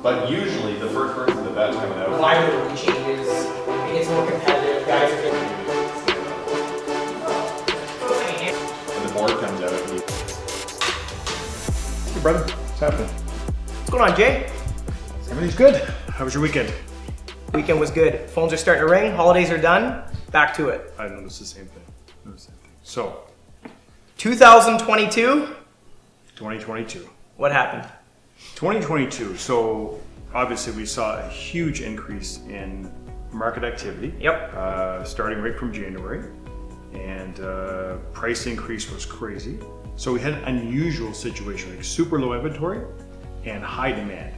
But usually the first person to bet coming out. Rivalry changes. It gets more competitive. Guys are getting. And the board comes out. Hey brother, what's happening? What's going on, Jay? Everything's good. How was your weekend? Weekend was good. Phones are starting to ring. Holidays are done. Back to it. I noticed the same thing. So, 2022. 2022. What happened? 2022. So, obviously, we saw a huge increase in market activity. Yep. Starting right from January, and price increase was crazy. So we had an unusual situation, like super low inventory and high demand,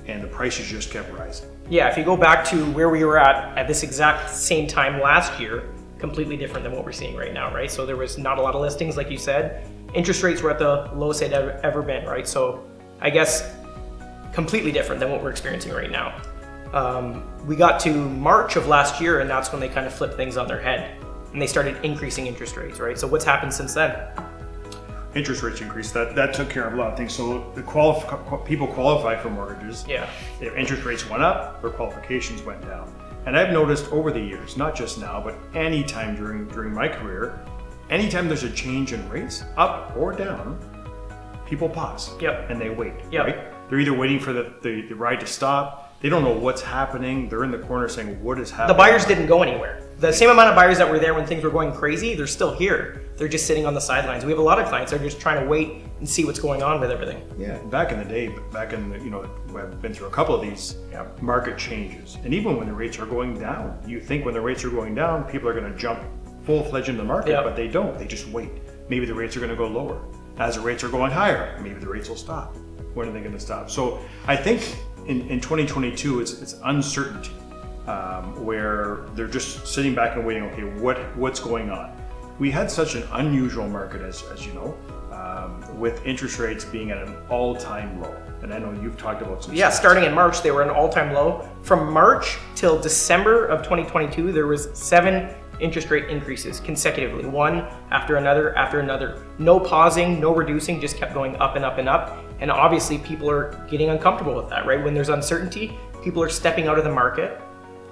and the prices just kept rising. Yeah, if you go back to where we were at this exact same time last year, completely different than what we're seeing right now, right? So there was not a lot of listings, like you said. Interest rates were at the lowest they'd ever been, right? So I guess completely different than what we're experiencing right now. We got to March of last year, and that's when they kind of flipped things on their head, and they started increasing interest rates, right? So what's happened since then? Interest rates increased. That took care of a lot of things. So the people qualify for mortgages. Yeah. Their interest rates went up, their qualifications went down. And I've noticed over the years, not just now, but any time during my career, anytime there's a change in rates, up or down, people pause. Yep. And they wait. Yep. Right? They're either waiting for the ride to stop. They don't know what's happening. They're in the corner saying, what is happening? The buyers didn't go anywhere. The same amount of buyers that were there when things were going crazy, they're still here. They're just sitting on the sidelines. We have a lot of clients that are just trying to wait and see what's going on with everything. Yeah, back in the day, I've been through a couple of these market changes. And even when the rates are going down, you think when the rates are going down, people are going to jump full-fledged into the market, but they don't. They just wait. Maybe the rates are going to go lower. As the rates are going higher, maybe the rates will stop. When are they going to stop? So I think in 2022, it's uncertainty. Where they're just sitting back and waiting, okay, what's going on? We had such an unusual market, as you know, with interest rates being at an all-time low. And I know you've talked about some stuff. Starting in March, they were at an all-time low. From March till December of 2022, there was 7 interest rate increases consecutively, one after another after another. No pausing, no reducing, just kept going up and up and up. And obviously people are getting uncomfortable with that, right? When there's uncertainty, people are stepping out of the market.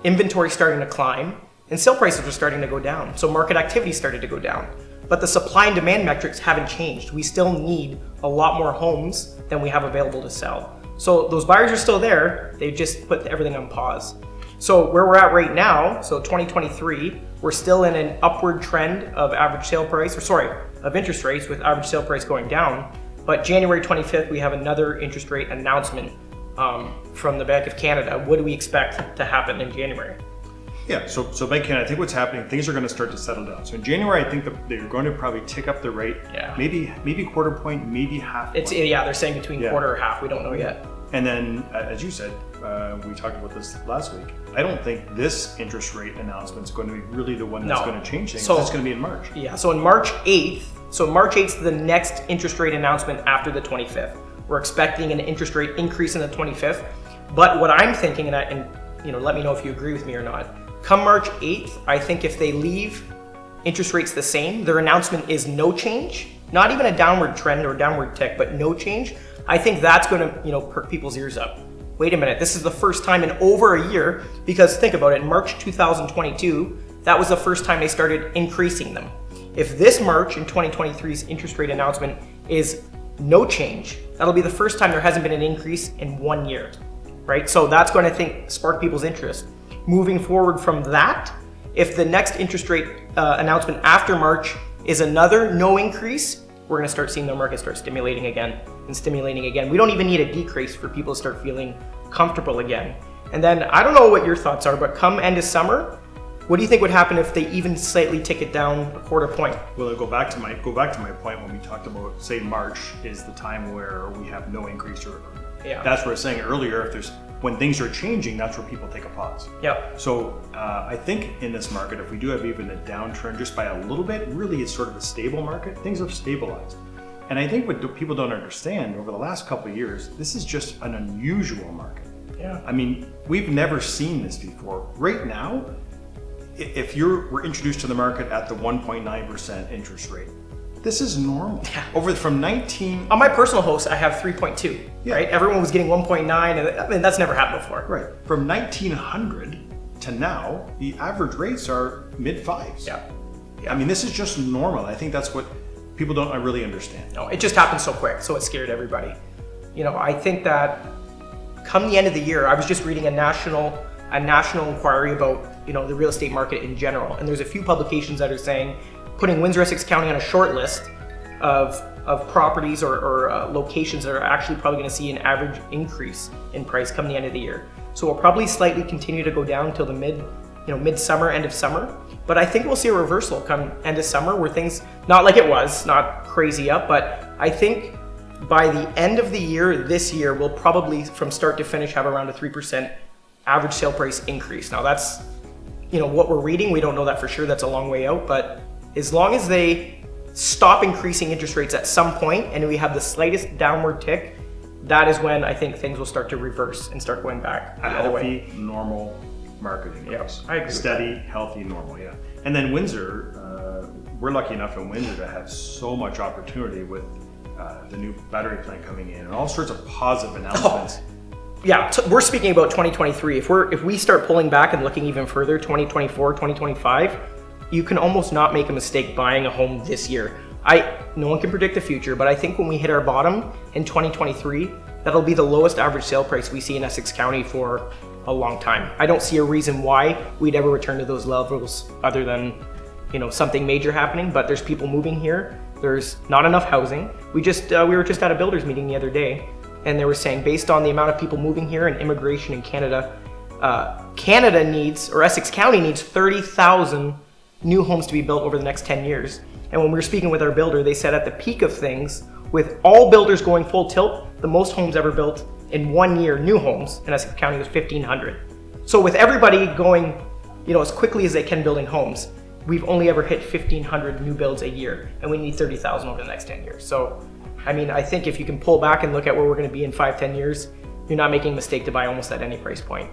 Inventory starting to climb, and sale prices are starting to go down. So market activity started to go down. But the supply and demand metrics haven't changed. We still need a lot more homes than we have available to sell. So those buyers are still there, they've just put everything on pause. So where we're at right now, so 2023, we're still in an upward trend of of interest rates, with average sale price going down. But January 25th, we have another interest rate announcement from the Bank of Canada. What do we expect to happen in January? Yeah, so Bank of Canada, I think what's happening, things are going to start to settle down. So in January, I think that they're going to probably tick up the rate. Yeah. Maybe quarter point, maybe half point. They're saying between quarter or half. We don't know yet. And then, as you said, we talked about this last week. I don't think this interest rate announcement is going to be really the one that's going to change things. So it's going to be in March. Yeah. So on March 8th. So March 8th is the next interest rate announcement after the 25th. We're expecting an interest rate increase in the 25th. But what I'm thinking, and let me know if you agree with me or not. Come March 8th, I think if they leave interest rates the same, their announcement is no change, not even a downward trend or downward tick, but no change. I think that's going to, perk people's ears up. Wait a minute, this is the first time in over a year, because think about it, in March 2022, that was the first time they started increasing them. If this March in 2023's interest rate announcement is no change, that'll be the first time there hasn't been an increase in 1 year, right? So that's going to spark people's interest. Moving forward from that, if the next interest rate announcement after March is another no increase, we're going to start seeing the market start stimulating again. We don't even need a decrease for people to start feeling comfortable again. And then I don't know what your thoughts are, but come end of summer, what do you think would happen if they even slightly tick it down a quarter point? Well, go back to my point when we talked about, say, March is the time where we have no increase or that's what I was saying earlier. When things are changing, that's where people take a pause. Yeah. So I think in this market, if we do have even a downturn just by a little bit, really it's sort of a stable market. Things have stabilized. And I think what people don't understand, over the last couple of years, this is just an unusual market. Yeah. I mean, we've never seen this before. Right now, if we're introduced to the market at the 1.9% interest rate, This is normal. Yeah. From 19... On my personal house, I have 3.2, Yeah. right? Everyone was getting 1.9, and I mean, that's never happened before. Right. From 1900 to now, the average rates are mid-fives. Yeah. I mean, this is just normal. I think that's what people don't really understand. No, it just happened so quick, so it scared everybody. You know, I think that come the end of the year, I was just reading a national inquiry about, you know, the real estate market in general, and there's a few publications that are saying putting Windsor-Essex County on a short list of properties or locations that are actually probably going to see an average increase in price come the end of the year. So we'll probably slightly continue to go down until the mid-summer, end of summer. But I think we'll see a reversal come end of summer where things, not like it was, not crazy up, but I think by the end of the year, this year, we'll probably from start to finish have around a 3% average sale price increase. Now that's, you know, what we're reading. We don't know that for sure. That's a long way out, but as long as they stop increasing interest rates at some point and we have the slightest downward tick, that is when I think things will start to reverse and start going back the other way. Healthy, normal market increase. I agree. Steady, healthy, normal, yeah. And then Windsor, we're lucky enough in Windsor to have so much opportunity with the new battery plant coming in and all sorts of positive announcements. Yeah, we're speaking about 2023. If we start pulling back and looking even further, 2024, 2025, you can almost not make a mistake buying a home this year. No one can predict the future, but I think when we hit our bottom in 2023, that'll be the lowest average sale price we see in Essex County for a long time. I don't see a reason why we'd ever return to those levels other than, you know, something major happening, but there's people moving here. There's not enough housing. We were just at a builders meeting the other day, and they were saying based on the amount of people moving here and immigration in Canada, Essex County needs 30,000 new homes to be built over the next 10 years. And when we were speaking with our builder, they said at the peak of things, with all builders going full tilt, the most homes ever built in 1 year, new homes in Essex County was 1,500. So with everybody going, you know, as quickly as they can building homes, we've only ever hit 1,500 new builds a year, and we need 30,000 over the next 10 years. So, I mean, I think if you can pull back and look at where we're gonna be in 5-10 years, you're not making a mistake to buy almost at any price point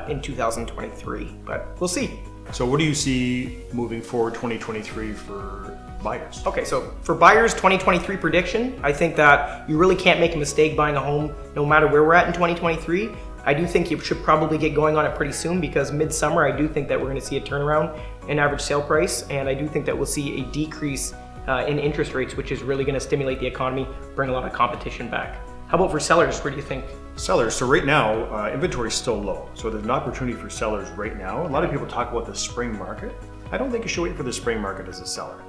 in 2023, but we'll see. So what do you see moving forward 2023 for buyers? Okay, so for buyers, 2023 prediction, I think that you really can't make a mistake buying a home no matter where we're at in 2023. I do think you should probably get going on it pretty soon because midsummer, I do think that we're gonna see a turnaround in average sale price, and I do think that we'll see a decrease in interest rates, which is really gonna stimulate the economy, bring a lot of competition back. How about for sellers? Where do you think? Sellers, so right now, inventory is still low. So there's an opportunity for sellers right now. A lot of people talk about the spring market. I don't think you should wait for the spring market as a seller.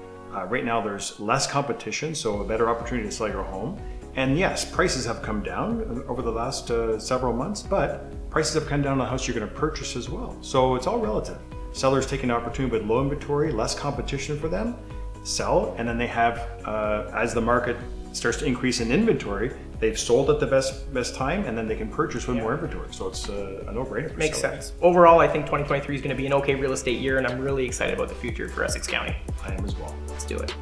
Right now there's less competition, so a better opportunity to sell your home. And yes, prices have come down over the last several months, but prices have come down on the house you're gonna purchase as well. So it's all relative. Sellers taking an opportunity with low inventory, less competition for them, sell, and then they have, as the market starts to increase in inventory, they've sold at the best time, and then they can purchase with more inventory. So it's a no-brainer for Makes sellers. sense. Overall, I think 2023 is going to be an okay real estate year, and I'm really excited about the future for Essex County. I am as well. Let's do it.